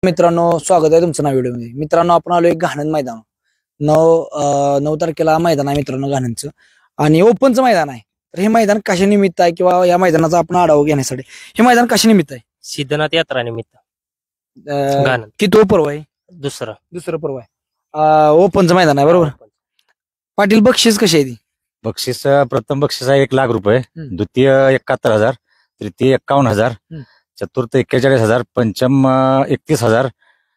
मित्रांनो, स्वागत आहे तुमचं नव्या व्हिडिओमध्ये. मित्रांनो, आपण आलो एक घाणन मैदान. 9 तारखेला मैदान आहे मित्रांनो घाणनचं, आणि ओपनचं मैदान आहे. तर हे मैदान कशा निमित्त आहे किंवा या मैदानाचा आपण आढावा घेण्यासाठी हे मैदान कशा निमित्त आहे? सिद्धनाथ यात्रा निमित्त घाणन किती पर्व आहे? दुसरं पर्व आहे. ओपनचं मैदान आहे बरोबर. पाटील, बक्षीस कशी आहे ती? बक्षीस प्रथम बक्षीस आहे 1,00,000 रुपये, द्वितीय 71,000, तृतीय 51,000, चतुर्थ 41,000, पंचम 31,000,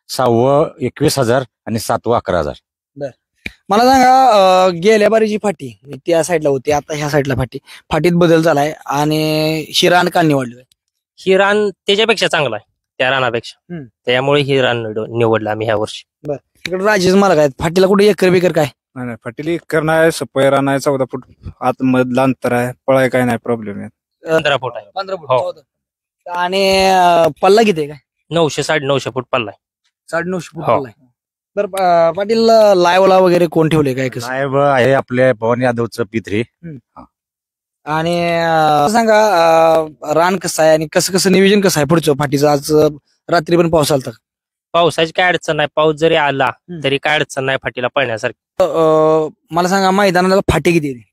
सहावं 21,000 आणि सातवं 11,000. मला सांगा, गेल्या बारीची फाटी त्या साईडला होती, आता ह्या साईडला फाटीत बदल झालाय आणि शिरान का निवडलं? ही रान त्याच्यापेक्षा चांगला आहे, त्या रानापेक्षा. त्यामुळे ही रान निवडलं आम्ही ह्या वर्षी. इकडे राजेश मालक आहेत. फाटीला कुठे एकर बिकर काय? नाही, फाटीली करणं आहे, सपय रान आहे, 14 फूट आत मधलं अंतर आहे, पळाय काय नाही प्रॉब्लेम आहे. 15 फूट आहे. 15 फूट. हो. आणि पल्ला किती आहे काय? 900-950 फूट पल्ला आहे. 950 फूट हो. पल्ला आहे. तर पाटील, लायवला वगैरे कोण ठेवले काय कसं? साहेब आहे आपले पवन यादवचं P3. आणि सांगा, रान कसं आहे आणि कसं कसं नियोजन कसं आहे पुढचं फाटीचं? आज रात्री पण पाऊस आलता. पावसाची काय अडचण नाही, पाऊस जरी आला तरी काय अडचण नाही फाटीला पळण्यासारखी. मला सांगा, मैदानाला फाटे किती आहे?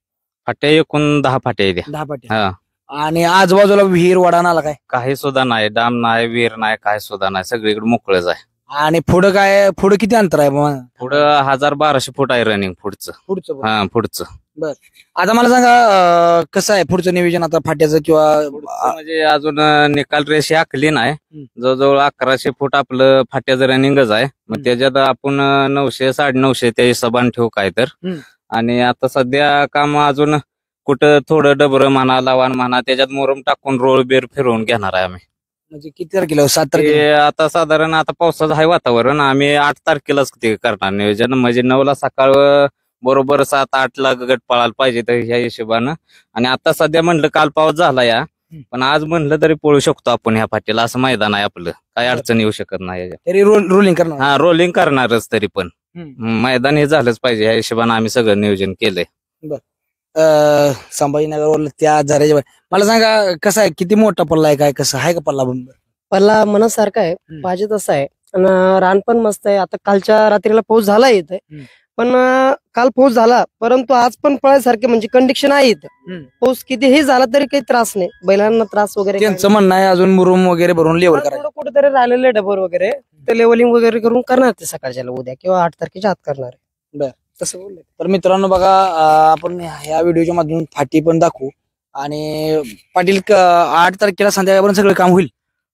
फाट्या एकूण 10 फाट्या आहेत. 10 फाटे. हा. आणि आजूबाजूला विहीर वडा नाला काय? काही सुद्धा नाही, डाम नाही, विहीर नाही, काही सुद्धा नाही, सगळीकडे मोकळच आहे. आणि पुढं किती अंतर आहे मग? पुढं 1,000-1,200 फूट आहे रनिंग पुढचं. पुढचं आता मला सांगा, कसं आहे पुढचं नियोजन आता फाट्याचं किंवा म्हणजे अजून निकाल रेषे आखली नाही. जवळजवळ 1,100 फूट आपलं फाट्याचं रनिंगच आहे. मग त्याच्यात आपण 900-950 त्या हिशोबाने ठेवू काय तर. आणि आता सध्या काम अजून कुठं थोडं डबर म्हणा, लावाण म्हणा, त्याच्यात मोरम टाकून रोळ बेर फिरवून घेणार आहे आम्ही. म्हणजे किती तारखेला? 7 तारखेला. आता साधारण आता पावसाचं आहे वातावरण, आम्ही 8 तारखेलाच ते करणार नियोजन. म्हणजे 9ला सकाळ बरोबर 7-8ला गट पळायला पाहिजे तर ह्या हिशोबानं. आणि आता सध्या म्हणलं काल पाऊस झाला या, पण आज म्हणलं तरी पळू शकतो आपण ह्या फाटीला, असं मैदान आहे आपलं, काही अडचण येऊ शकत नाही. तरी रोलिंग करणार? हा, रोलिंग करणारच, तरी पण मैदान हे झालंच पाहिजे ह्या हिशोबानं आम्ही सगळं नियोजन केलंय. संभाजीनगरवर त्या झऱ्याच्या मला सांगा, कसं आहे, किती मोठा पल्ला आहे, काय कसं आहे का पल्ला? पल्ला मनासारखा आहे, पाहिजे तसं आहे. आणि रान पण मस्त आहे. आता कालच्या रात्रीला पाऊस झाला इथे, पण काल पाऊस झाला, परंतु आज पण पळायसारखे म्हणजे कंडिशन आहे इथं. पाऊस कितीही झाला तरी काही त्रास नाही, बैलांना त्रास वगैरे. त्यांचं म्हणणं आहे अजून मुरुम वगैरे भरून लेवल करायचं. कुठेतरी राहिलेले डबर वगैरे ते लेवलिंग वगैरे करून करणार ते सकाळच्या उद्या किंवा 8 तारखेच्या आत करणार आहे. तसं बोलले. तर मित्रांनो बघा, आपण ह्या व्हिडिओच्या माध्यमातून फाटी पण दाखवू. आणि पाटील, 8 तारखेला संध्याकाळपर्यंत सगळं काम होईल.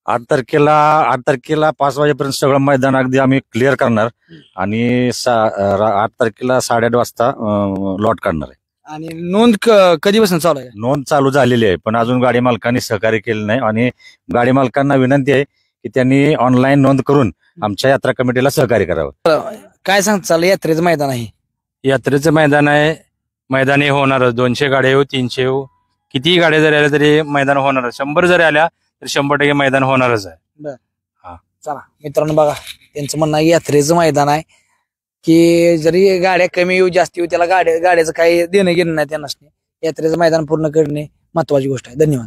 8 तारखेला 5 वाजेपर्यंत सगळं मैदान अगदी आम्ही क्लिअर करणार आणि 8 तारखेला 8:30 वाजता लॉट काढणार आहे. आणि नोंद कधीपासून चालू आहे? नोंद चालू झालेली आहे, पण अजून गाडी मालकांनी सहकार्य केलं नाही. आणि गाडी मालकांना विनंती आहे की त्यांनी ऑनलाईन नोंद करून आमच्या यात्रा कमिटीला सहकार्य करावं. काय सांगताल, यात्रेचं मैदान आहे? यात्रेचं मैदान आहे, मैदान हे होणारच. 200 गाड्या येऊ, 300 येऊ, कितीही गाड्या जरी आल्या तरी मैदान होणारच. 100 जरी आल्या तर 100% मैदान होणारच आहे. चला मित्रांनो बघा, त्यांचं म्हणणं आहे यात्रेचं मैदान आहे, की जरी गाड्या कमी येऊ जास्त येऊ, त्याला गाड्याचं काही देणं घेणं नाही त्यांना. यात्रेचं मैदान पूर्ण करणे महत्वाची गोष्ट आहे. धन्यवाद.